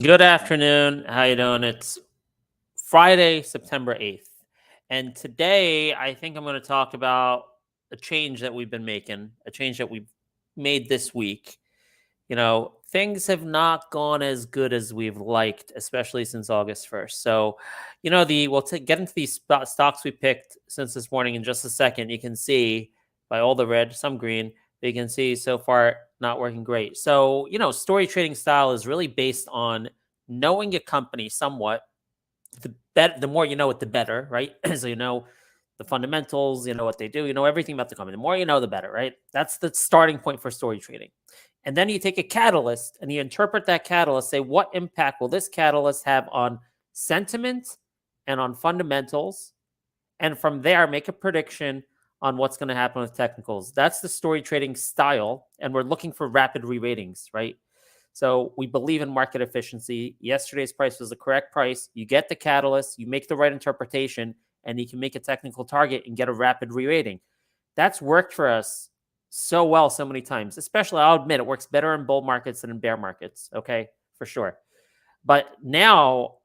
Good afternoon. How you doing? It's Friday, September 8th. And today, I think I'm going to talk about a change that we've been making, a change that we've made this week. You know, things have not gone as good as we've liked, especially since August 1st. So, you know, we'll get into these stocks we picked since this morning in just a second. You can see by all the red, some green, you can see so far not working great. So, you know, story trading style is really based on knowing a company somewhat. The more you know it, the better, right? So you know the fundamentals, you know what they do, you know everything about the company. The more you know, the better, right? That's the starting point for story trading. And then you take a catalyst and you interpret that catalyst, say what impact will this catalyst have on sentiment and on fundamentals, and from there make a prediction on what's going to happen with technicals. That's the story trading style, and we're looking for rapid re-ratings, right? So we believe in market efficiency. Yesterday's price was the correct price. You get the catalyst, you make the right interpretation, and you can make a technical target and get a rapid re-rating. That's worked for us so well so many times, especially, I'll admit, it works better in bull markets than in bear markets, okay, for sure. But now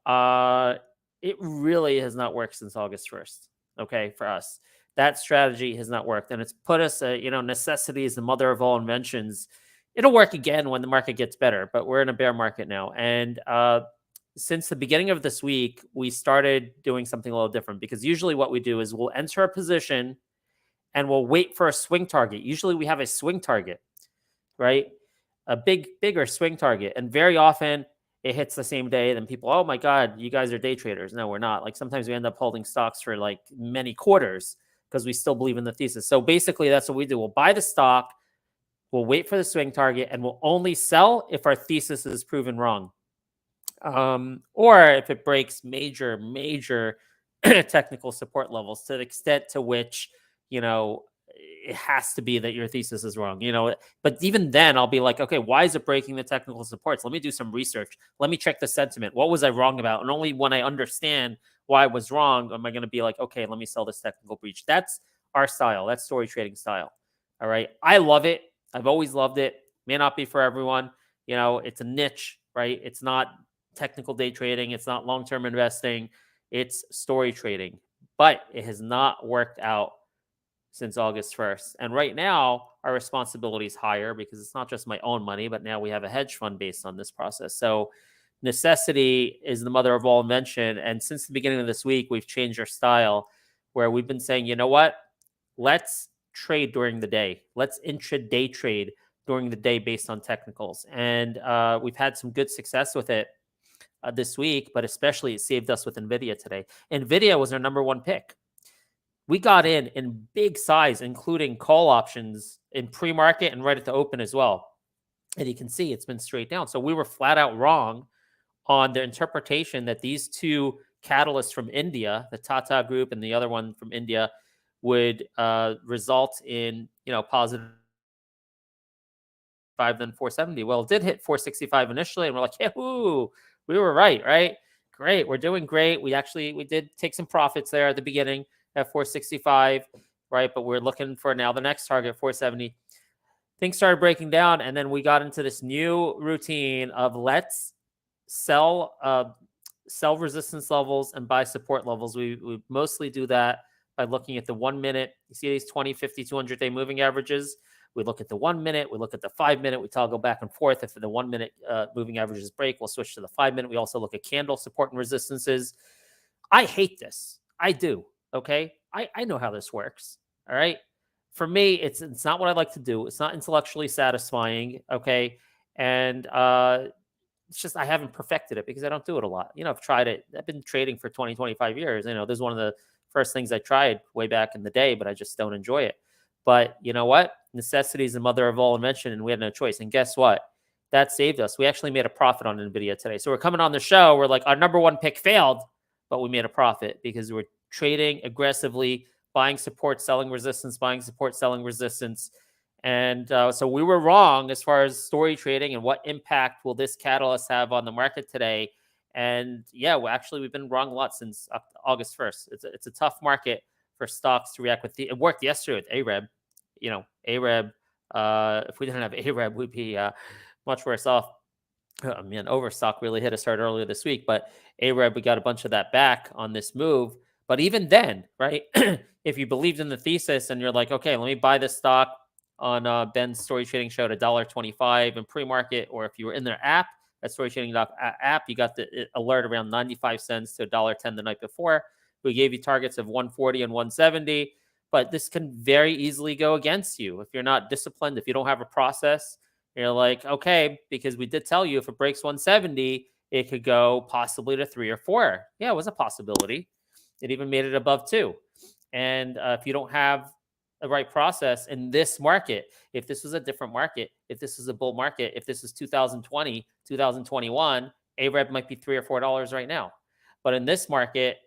it really has not worked since August 1st, okay, for us. That strategy has not worked, and it's put us, you know, necessity is the mother of all inventions. It'll work again when the market gets better, but we're in a bear market now. And since the beginning of this week, we started doing something a little different, because usually what we do is we'll enter a position and we'll wait for a swing target. Usually we have a swing target, right? A bigger swing target. And very often it hits the same day. Then people, oh my God, you guys are day traders. No, we're not. Like sometimes we end up holding stocks for like many quarters because we still believe in the thesis. So basically that's what we do. We'll buy the stock, we'll wait for the swing target, and we'll only sell if our thesis is proven wrong. Or if it breaks major technical support levels to the extent to which, you know, it has to be that your thesis is wrong, you know. But even then I'll be like, okay, why is it breaking the technical supports? Let me do some research. Let me check the sentiment. What was I wrong about? And only when I understand why I was wrong am I going to be like, okay, let me sell this technical breach. That's our style. That's story trading style. All right. I love it. I've always loved it. May not be for everyone. You know, it's a niche, right? It's not technical day trading. It's not long-term investing. It's story trading. But it has not worked out since August 1st. And right now, our responsibility is higher because it's not just my own money, but now we have a hedge fund based on this process. So necessity is the mother of all invention. And since the beginning of this week, we've changed our style where we've been saying, you know what? Let's trade during the day. Let's intraday trade during the day based on technicals. And we've had some good success with it this week, but especially it saved us with NVIDIA today. NVIDIA was our number one pick. We got in big size, including call options in pre-market and right at the open as well. And you can see it's been straight down. So we were flat out wrong on the interpretation that these two catalyst from India, the Tata Group and the other one from India, would result in, positive 5, then 470. Well, it did hit 465 initially, and we're like, yeah, woo, we were right? Great, we're doing great. We did take some profits there at the beginning at 465, right? But we're looking for now the next target, 470. Things started breaking down, and then we got into this new routine of let's sell resistance levels and buy support levels. We mostly do that by looking at the 1 minute. You see these 20, 50, 200-day moving averages. We look at the 1 minute. We look at the 5 minute. We toggle back and forth. If the 1 minute moving averages break, we'll switch to the 5 minute. We also look at candle support and resistances. I hate this. I do. Okay. I know how this works. All right. For me, it's not what I like to do. It's not intellectually satisfying. Okay. And it's just I haven't perfected it because I don't do it a lot. I've tried it. I've been trading for 20, 25 years. This is one of the first things I tried way back in the day, but I just don't enjoy it. But you know what? Necessity is the mother of all invention, and we had no choice. And guess what? That saved us. We actually made a profit on NVIDIA today. So we're coming on the show. We're like, our number one pick failed, but we made a profit because we're trading aggressively, buying support, selling resistance, buying support, selling resistance. And so we were wrong as far as story trading and what impact will this catalyst have on the market today. And yeah, we've been wrong a lot since August 1st. It's a tough market for stocks to react with. It worked yesterday with AREB. AREB, if we didn't have AREB, we'd be much worse off. Oh, man, Overstock really hit us hard earlier this week, but AREB, we got a bunch of that back on this move. But even then, right, if you believed in the thesis and you're like, okay, let me buy this stock on Ben's Story Trading Show at $1.25 in pre-market, or if you were in their app, at StoryTrading app, you got the alert around 95 cents to $1.10 the night before. We gave you targets of 140 and 170, but this can very easily go against you if you're not disciplined, if you don't have a process. You're like, okay, because we did tell you if it breaks 170, it could go possibly to 3 or 4. Yeah, it was a possibility. It even made it above 2. And if you don't have the right process in this market, if this was a different market, if this is a bull market, if this is 2020, 2021, AREB might be $3 or $4 right now. But in this market,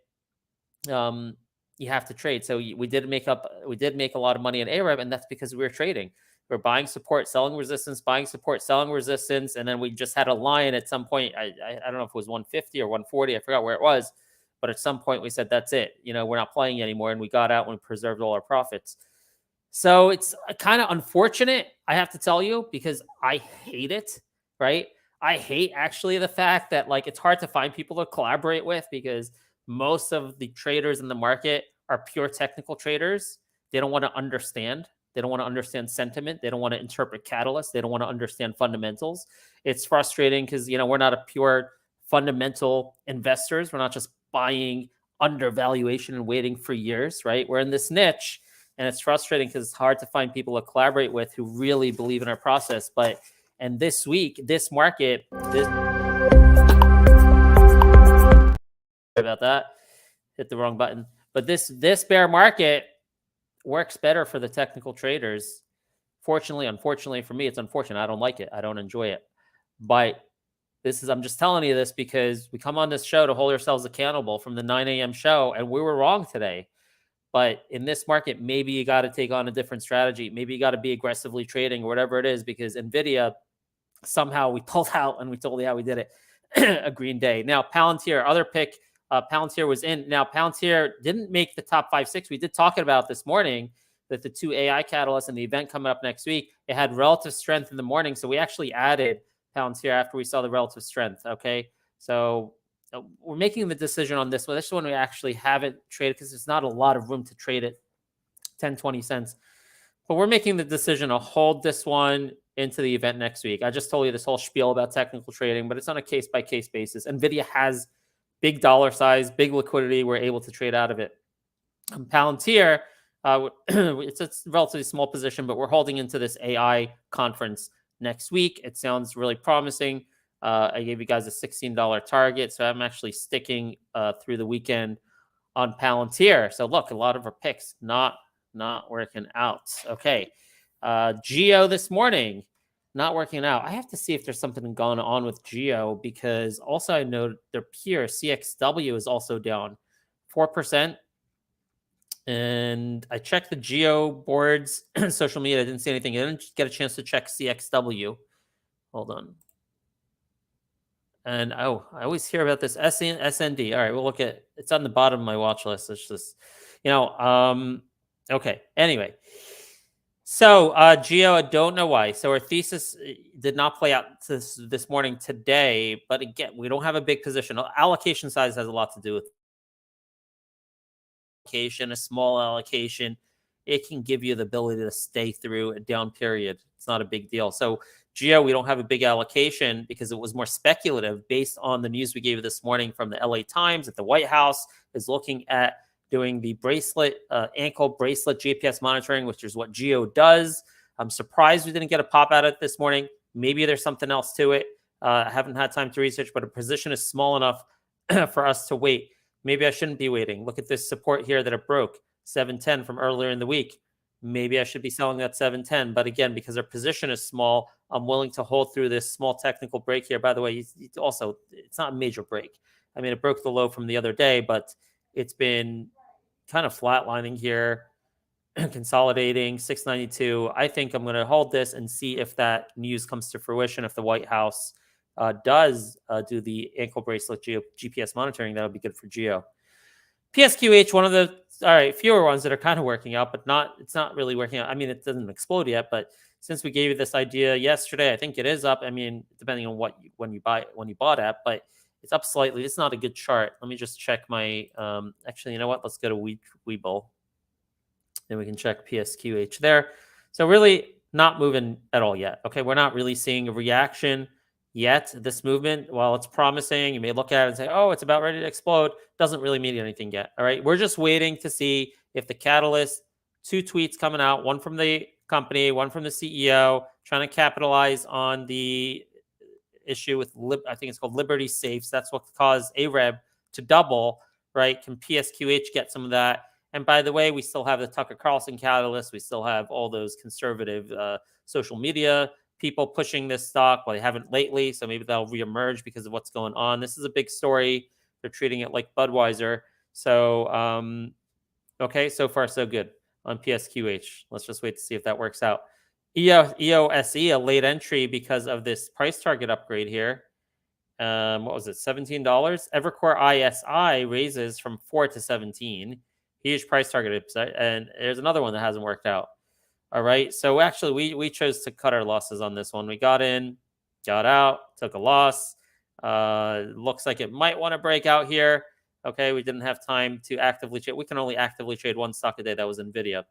you have to trade. So we did make a lot of money in AREB, and that's because we were trading. We're buying support, selling resistance, buying support, selling resistance, and then we just had a line at some point. I don't know if it was 150 or 140. I forgot where it was, but at some point we said that's it. We're not playing anymore, and we got out and we preserved all our profits. So it's kind of unfortunate, I have to tell you, because I hate it, right? I hate actually the fact that it's hard to find people to collaborate with because most of the traders in the market are pure technical traders. They don't want to understand. They don't want to understand sentiment. They don't want to interpret catalysts. They don't want to understand fundamentals. It's frustrating because, we're not a pure fundamental investors. We're not just buying undervaluation and waiting for years, right? We're in this niche. And it's frustrating because it's hard to find people to collaborate with who really believe in our process. And this week, this market, about that, hit the wrong button. But this bear market works better for the technical traders. Unfortunately for me, it's unfortunate. I don't like it. I don't enjoy it. But I'm just telling you this because we come on this show to hold ourselves accountable from the 9 a.m. show, and we were wrong today. But in this market, maybe you got to take on a different strategy. Maybe you got to be aggressively trading or whatever it is, because NVIDIA, somehow we pulled out, and we told you how we did it, a green day. Now, Palantir, other pick, Palantir was in. Now, Palantir didn't make the top 5, 6. We did talk about this morning that the 2 AI catalysts and the event coming up next week, it had relative strength in the morning. So we actually added Palantir after we saw the relative strength, okay? So we're making the decision on this one. This one we actually haven't traded because there's not a lot of room to trade it 10, 20 cents. But we're making the decision to hold this one into the event next week. I just told you this whole spiel about technical trading, but it's on a case-by-case basis. NVIDIA has big dollar size, big liquidity. We're able to trade out of it. Palantir, it's a relatively small position, but we're holding into this AI conference next week. It sounds really promising. I gave you guys a $16 target, so I'm actually sticking through the weekend on Palantir. So look, a lot of our picks not working out. Okay, GEO this morning. not working out. I have to see if there's something going on with GEO, because also I know their peer CXW is also down 4%. And I checked the GEO boards, social media. I didn't see anything. I didn't get a chance to check CXW. Hold on. And oh, I always hear about this SND. All right, we'll look at it's on the bottom of my watch list. It's just, okay. Anyway, so GEO, I don't know why. So our thesis did not play out this morning today, but again, we don't have a big position. Allocation size has a lot to do with allocation. A small allocation, it can give you the ability to stay through a down period. It's not a big deal. So GEO, we don't have a big allocation because it was more speculative based on the news we gave this morning from the LA Times that the White House is looking at doing the bracelet, ankle bracelet GPS monitoring, which is what GEO does. I'm surprised we didn't get a pop out of it this morning. Maybe there's something else to it. I haven't had time to research, but a position is small enough for us to wait. Maybe I shouldn't be waiting. Look at this support here that it broke, 710 from earlier in the week. Maybe I should be selling that 710. But again, because our position is small, I'm willing to hold through this small technical break here. By the way, also, it's not a major break. I mean, it broke the low from the other day, but it's been kind of flatlining here, consolidating 692. I think I'm going to hold this and see if that news comes to fruition. If the White House does do the ankle bracelet GPS monitoring, that'll be good for GEO. PSQH, one of the fewer ones that are kind of working out, but it's not really working out. I mean, it doesn't explode yet, but since we gave you this idea yesterday, I think it is up. I mean, depending on when you bought at, but it's up slightly. It's not a good chart. Let me just check my. Actually, you know what? Let's go to Webull, and we can check PSQH there. So really not moving at all yet. Okay, we're not really seeing a reaction yet. This movement, while it's promising, you may look at it and say, oh, it's about ready to explode. Doesn't really mean anything yet. All right, we're just waiting to see if the catalyst, 2 tweets coming out, one from the company, one from the CEO, trying to capitalize on the issue with, I think it's called Liberty Safes. That's what caused AREB to double, right? Can PSQH get some of that? And by the way, we still have the Tucker Carlson catalyst. We still have all those conservative social media people pushing this stock. Well, they haven't lately, so maybe that'll reemerge because of what's going on. This is a big story. They're treating it like Budweiser. So, okay, so far so good on PSQH. Let's just wait to see if that works out. EOSE, a late entry because of this price target upgrade here. What was it, $17? Evercore ISI raises from 4 to 17. Huge price target. And there's another one that hasn't worked out. All right. So actually, we chose to cut our losses on this one. We got in, got out, took a loss. Looks like it might want to break out here. Okay. We didn't have time to actively trade. We can only actively trade one stock a day. That was NVIDIA.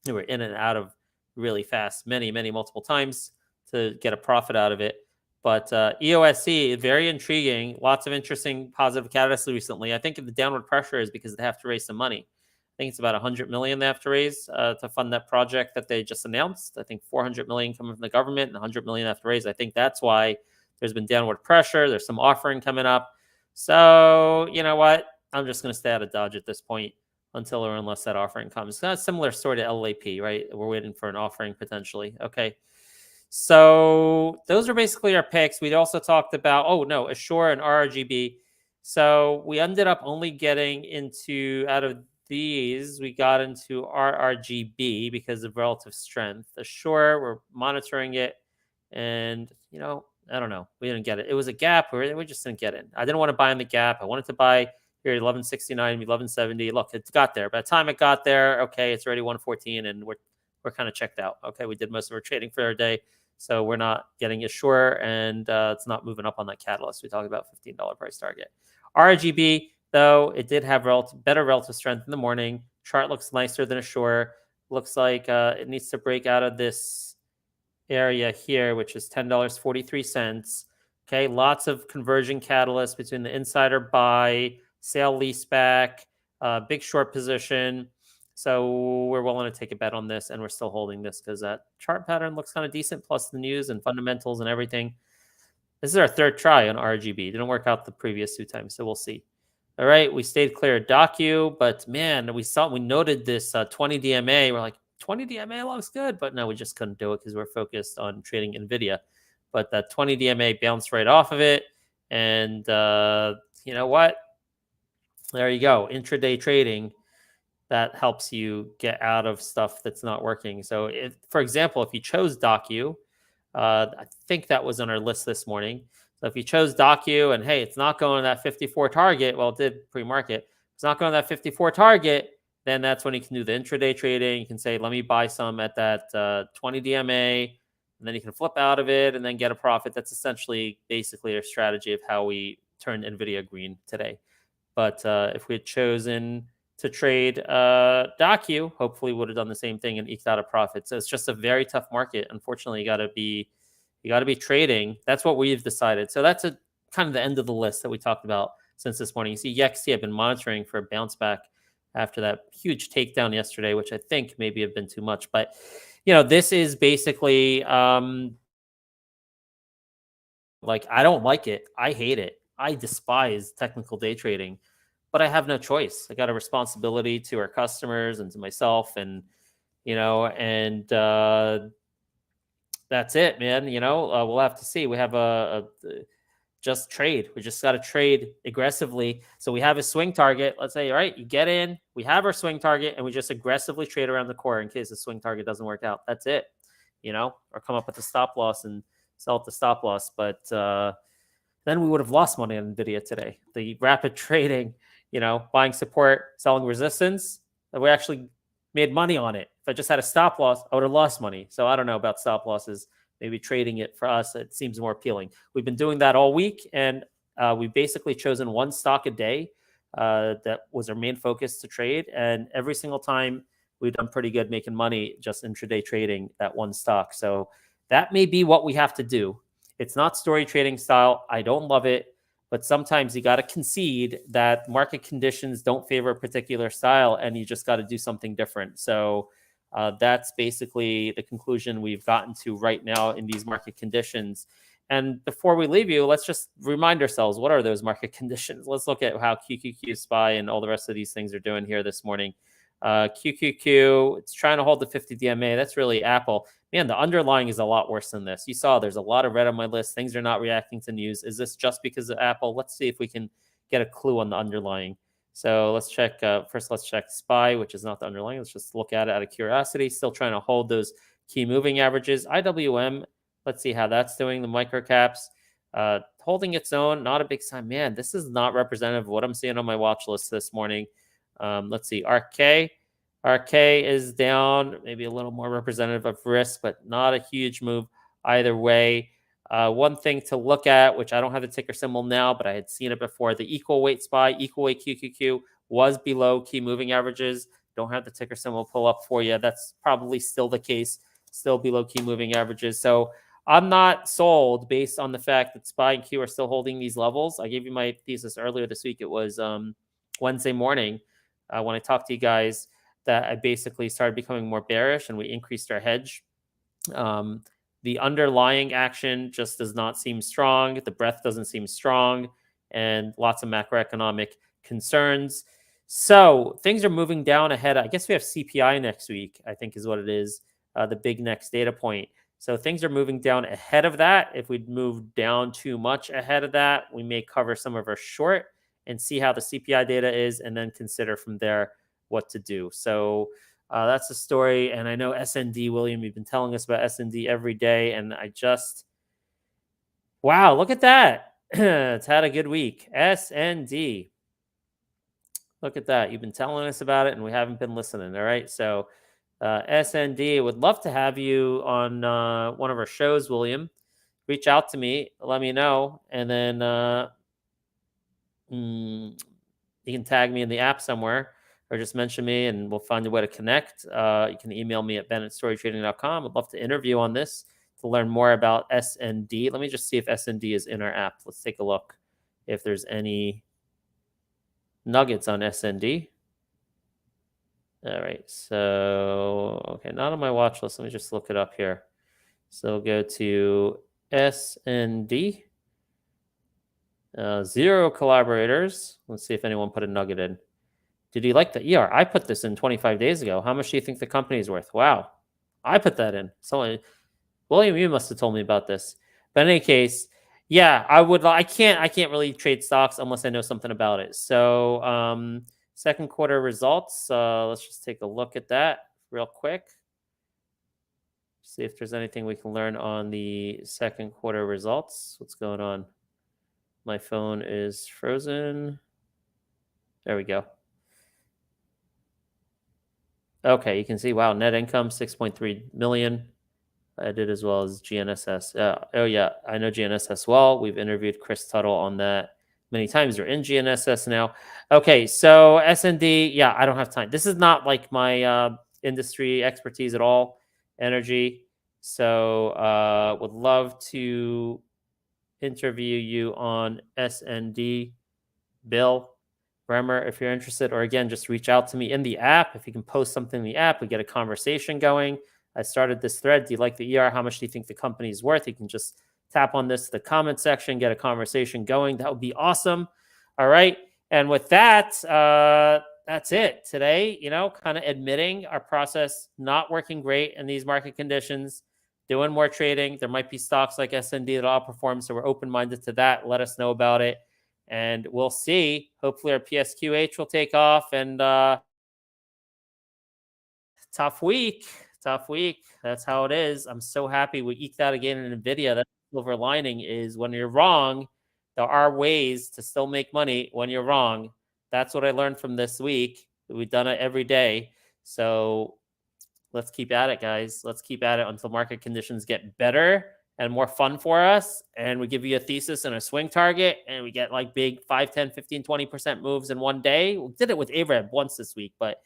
We were in and out of really fast, many multiple times to get a profit out of it. But EOSE, very intriguing. Lots of interesting positive catalysts recently. I think the downward pressure is because they have to raise some money. I think it's about $100 million they have to raise to fund that project that they just announced. I think $400 million coming from the government and $100 million they have to raise. I think that's why there's been downward pressure. There's some offering coming up. So you know what? I'm just going to stay out of Dodge at this point until or unless that offering comes. It's kind of similar story to LAP, right? We're waiting for an offering potentially. Okay. So those are basically our picks. We also talked about, ASUR and RRGB. So we ended up only getting into, out of these, we got into RRGB because of relative strength. ASUR, we're monitoring it. And, I don't know. We didn't get it. It was a gap. We just didn't get in. I didn't want to buy in the gap. I wanted to buy here at 1169, 1170. Look, it got there. By the time it got there, okay, it's already 114, and we're kind of checked out. Okay, we did most of our trading for our day. So we're not getting ASUR, and it's not moving up on that catalyst. We talked about $15 price target. RGB, though, it did have better relative strength in the morning. Chart looks nicer than ASUR. Looks like it needs to break out of this area here, which is $10.43. Okay, lots of conversion catalysts between the insider buy, sale leaseback, big short position. So we're willing to take a bet on this, and we're still holding this because that chart pattern looks kind of decent, plus the news and fundamentals and everything. This is our third try on RGB. Didn't work out the previous 2 times, so we'll see. All right, we stayed clear of DOCU, but man, we noted this 20 DMA. We're like, 20 DMA looks good, but no, we just couldn't do it because we're focused on trading NVIDIA. But that 20 DMA bounced right off of it. And you know what? There you go. Intraday trading, that helps you get out of stuff that's not working. So, for example, if you chose DOCU, I think that was on our list this morning. So if you chose DOCU and hey, it's not going to that 54 target, well, it did pre-market. It's not going to that 54 target, then that's when you can do the intraday trading. You can say, let me buy some at that 20 DMA, and then you can flip out of it and then get a profit. That's essentially basically our strategy of how we turned NVIDIA green today. But if we had chosen to trade DOCU, hopefully would have done the same thing and eked out a profit. So it's just a very tough market. Unfortunately, you got to be trading. That's what we've decided. So that's kind of the end of the list that we talked about since this morning. You see, YEXT, I've been monitoring for a bounce back after that huge takedown yesterday, which I think maybe have been too much. But this is basically like, I don't like it. I hate it. I despise technical day trading, but I have no choice. I got a responsibility to our customers and to myself, and that's it, man. We'll have to see. We have a just trade. We just got to trade aggressively. So we have a swing target. Let's say, all right, you get in. We have our swing target, and we just aggressively trade around the core in case the swing target doesn't work out. That's it. Or come up with a stop loss and sell at the stop loss. But then we would have lost money on NVIDIA today. The rapid trading, buying support, selling resistance, we actually made money on it. If I just had a stop loss, I would have lost money. So I don't know about stop losses. Maybe trading it for us, it seems more appealing. We've been doing that all week, and we've basically chosen one stock a day. That was our main focus to trade. And every single time we've done pretty good making money just intraday trading that one stock. So that may be what we have to do. It's not story trading style. I don't love it, but sometimes you got to concede that market conditions don't favor a particular style, and you just got to do something different. So that's basically the conclusion we've gotten to right now in these market conditions. And before we leave you, let's just remind ourselves, what are those market conditions? Let's look at how QQQ, SPY, and all the rest of these things are doing here this morning. QQQ, it's trying to hold the 50 DMA. That's really Apple. Man, the underlying is a lot worse than this. You saw there's a lot of red on my list. Things are not reacting to news. Is this just because of Apple? Let's see if we can get a clue on the underlying. So let's check. First, let's check SPY, which is not the underlying. Let's just look at it out of curiosity. Still trying to hold those key moving averages. IWM, let's see how that's doing. The microcaps, holding its own. Not a big sign. Man, this is not representative of what I'm seeing on my watch list this morning. Let's see. ARKK. ARKK is down, maybe a little more representative of risk, but not a huge move either way. One thing to look at, which I don't have the ticker symbol now, but I had seen it before, the equal weight SPY, equal weight QQQ was below key moving averages. Don't have the ticker symbol pull up for you. That's probably still the case, still below key moving averages. So I'm not sold based on the fact that SPY and Q are still holding these levels. I gave you my thesis earlier this week. It was Wednesday morning when I talked to you guys, that I basically started becoming more bearish and we increased our hedge. The underlying action just does not seem strong. The breadth doesn't seem strong, and lots of macroeconomic concerns. So things are moving down ahead. I guess we have CPI next week, I think is what it is, the big next data point. So things are moving down ahead of that. If we move down too much ahead of that, we may cover some of our short and see how the CPI data is, and then consider from there what to do. So that's the story. And I know SND, William, you've been telling us about SND every day, and wow, look at that. It's had a good week. SND. Look at that. You've been telling us about it, and we haven't been listening. All right. So SND, would love to have you on one of our shows, William. Reach out to me. Let me know. And then you can tag me in the app somewhere, or just mention me and we'll find a way to connect. You can email me at ben@storytrading.com. I'd love to interview on this to learn more about SND. Let me just see if SND is in our app. Let's take a look if there's any nuggets on SND. All right. So, okay, not on my watch list. Let me just look it up here. So go to SND. 0 collaborators. Let's see if anyone put a nugget in. Did you like the ER? I put this in 25 days ago. How much do you think the company is worth? Wow. I put that in. Someone, William, you must have told me about this. But in any case, yeah, I can't really trade stocks unless I know something about it. So second quarter results. Let's just take a look at that real quick. See if there's anything we can learn on the second quarter results. What's going on? My phone is frozen. There we go. Okay, you can see, wow, net income 6.3 million. I did as well as GNSS. Oh yeah, I know GNSS well. We've interviewed Chris Tuttle on that many times. You're in GNSS now. Okay, so SND, yeah, I don't have time. This is not like my industry expertise at all, energy. So would love to interview you on SND. Bill Bremer, if you're interested, or again, just reach out to me in the app. If you can post something in the app, we get a conversation going. I started this thread. Do you like the ER? How much do you think the company is worth? You can just tap on this, the comment section, get a conversation going. That would be awesome. All right. And with that, that's it today. Kind of admitting our process not working great in these market conditions, doing more trading. There might be stocks like SND that outperform. So we're open-minded to that. Let us know about it. And we'll see. Hopefully our PSQH will take off. And tough week. That's how it is. I'm so happy we eked out again in NVIDIA. That silver lining is when you're wrong, there are ways to still make money when you're wrong. That's what I learned from this week. We've done it every day. So let's keep at it, guys. Let's keep at it until market conditions get better and more fun for us. And we give you a thesis and a swing target, and we get like big 5, 10, 15, 20% moves in one day. We did it with AREB once this week, but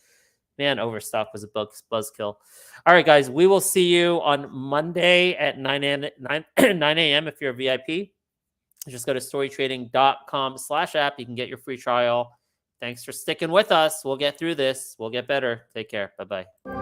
man, Overstock was a buzzkill. All right, guys, we will see you on Monday at 9 a.m. if you're a VIP. Just go to storytrading.com/app. You can get your free trial. Thanks for sticking with us. We'll get through this. We'll get better. Take care. Bye-bye.